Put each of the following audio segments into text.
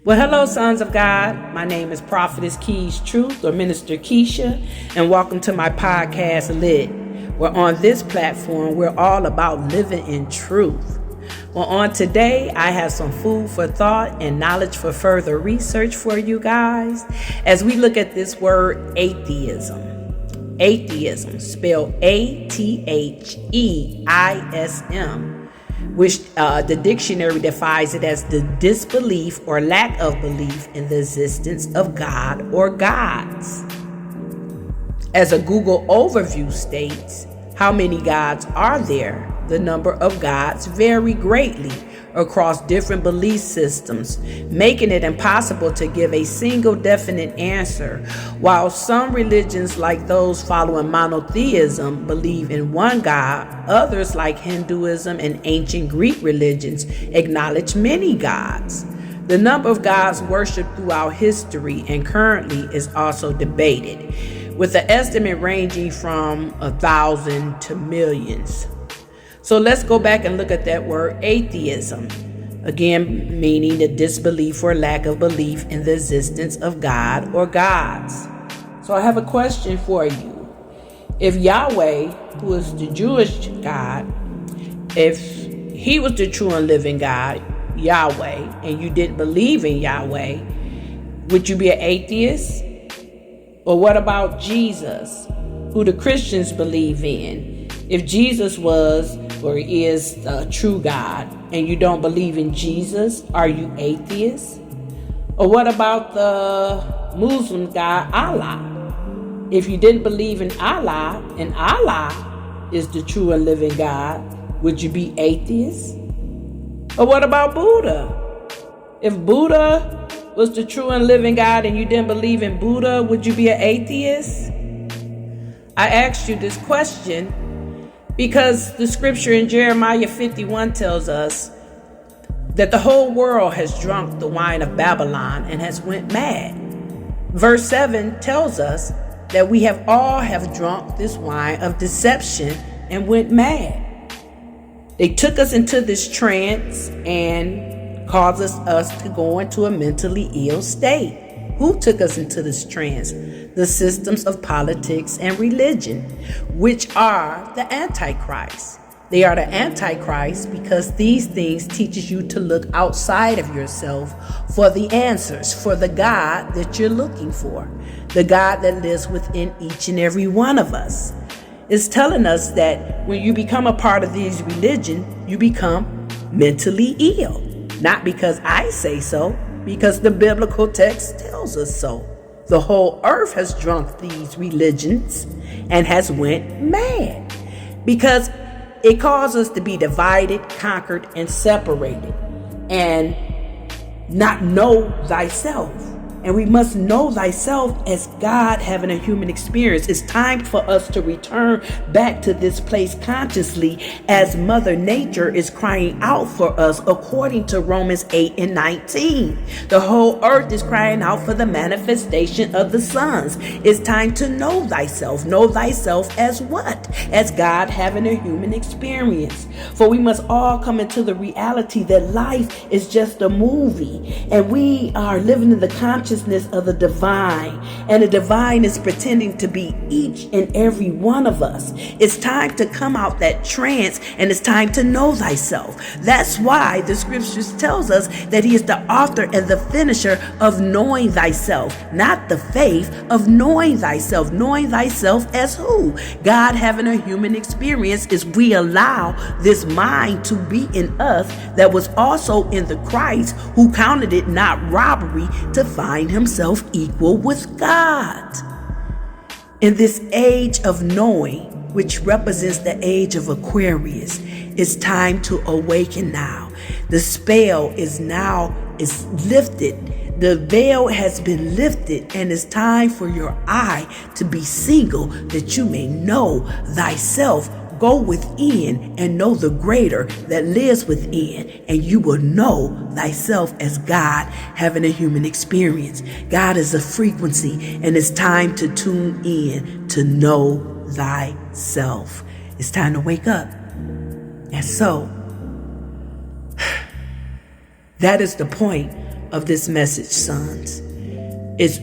Well, hello, sons of God. My name is Prophetess Keys Truth, or Minister Keisha, and welcome to my podcast, L.I.T. Where on this platform, we're all about living in truth. Well, on today, I have some food for thought and knowledge for further research for you guys as we look at this word atheism. Atheism, spelled A-T-H-E-I-S-M. which the dictionary defines it as the disbelief or lack of belief in the existence of God or gods. As a Google overview states, how many gods are there? The number of gods vary greatly across different belief systems, making it impossible to give a single definite answer. While some religions, like those following monotheism, believe in one God, others, like Hinduism and ancient Greek religions, acknowledge many gods. The number of gods worshipped throughout history and currently is also debated, with the estimate ranging from 1,000 to millions. So let's go back and look at that word atheism. Again, meaning the disbelief or lack of belief in the existence of God or gods. So I have a question for you. If Yahweh, who is the Jewish God, if he was the true and living God, Yahweh, and you didn't believe in Yahweh, would you be an atheist? Or what about Jesus, who the Christians believe in? If Jesus was or is the true God and you don't believe in Jesus, are you atheist? Or what about the Muslim God Allah? If you didn't believe in Allah and Allah is the true and living God, would you be atheist? Or what about Buddha? If Buddha was the true and living God and you didn't believe in Buddha, would you be an atheist? I asked you this question because the scripture in Jeremiah 51 tells us that the whole world has drunk the wine of Babylon and has went mad. Verse 7 tells us that we have drunk this wine of deception and went mad. They took us into this trance and caused us to go into a mentally ill state. Who took us into this trance? The systems of politics and religion, which are the Antichrist. They are the Antichrist because these things teaches you to look outside of yourself for the answers, for the God that you're looking for, the God that lives within each and every one of us. It's telling us that when you become a part of these religions, you become mentally ill. Not because I say so, because the biblical text tells us so. The whole earth has drunk these religions and has went mad because it caused us to be divided, conquered, and separated and not know thyself. And we must know thyself as God having a human experience. It's time for us to return back to this place consciously as Mother Nature is crying out for us according to Romans 8:19. The whole earth is crying out for the manifestation of the sons. It's time to know thyself. Know thyself as what? As God having a human experience. For we must all come into the reality that life is just a movie and we are living in the consciousness of the divine, and the divine is pretending to be each and every one of us. It's time to come out that trance, and it's time to know thyself. That's why the scriptures tells us that he is the author and the finisher of knowing thyself, not the faith of knowing thyself. Knowing thyself as who? God having a human experience is we allow this mind to be in us that was also in the Christ, who counted it not robbery to find himself equal with God. In this age of knowing, which represents the age of Aquarius, it's time to awaken now. The spell is lifted. The veil has been lifted, and it's time for your eye to be single that you may know thyself. Go within and know the greater that lives within, and you will know thyself as God having a human experience. God is a frequency, and it's time to tune in to know thyself. It's time to wake up. And so, that is the point of this message, sons. It's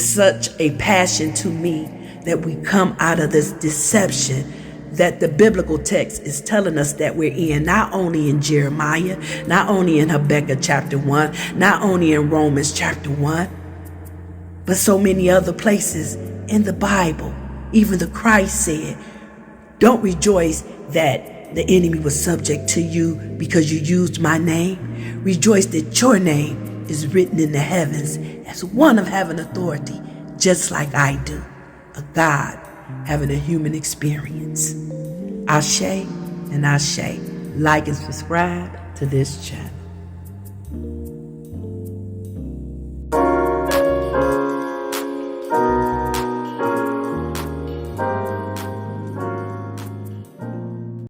such a passion to me that we come out of this deception that the biblical text is telling us that we're in, not only in Jeremiah, not only in Habakkuk chapter 1, not only in Romans chapter 1, but so many other places in the Bible. Even the Christ said, don't rejoice that the enemy was subject to you because you used my name. Rejoice that your name is written in the heavens as one of having authority, just like I do, a God having a human experience. Ashe and Ashe. Like and subscribe to this channel.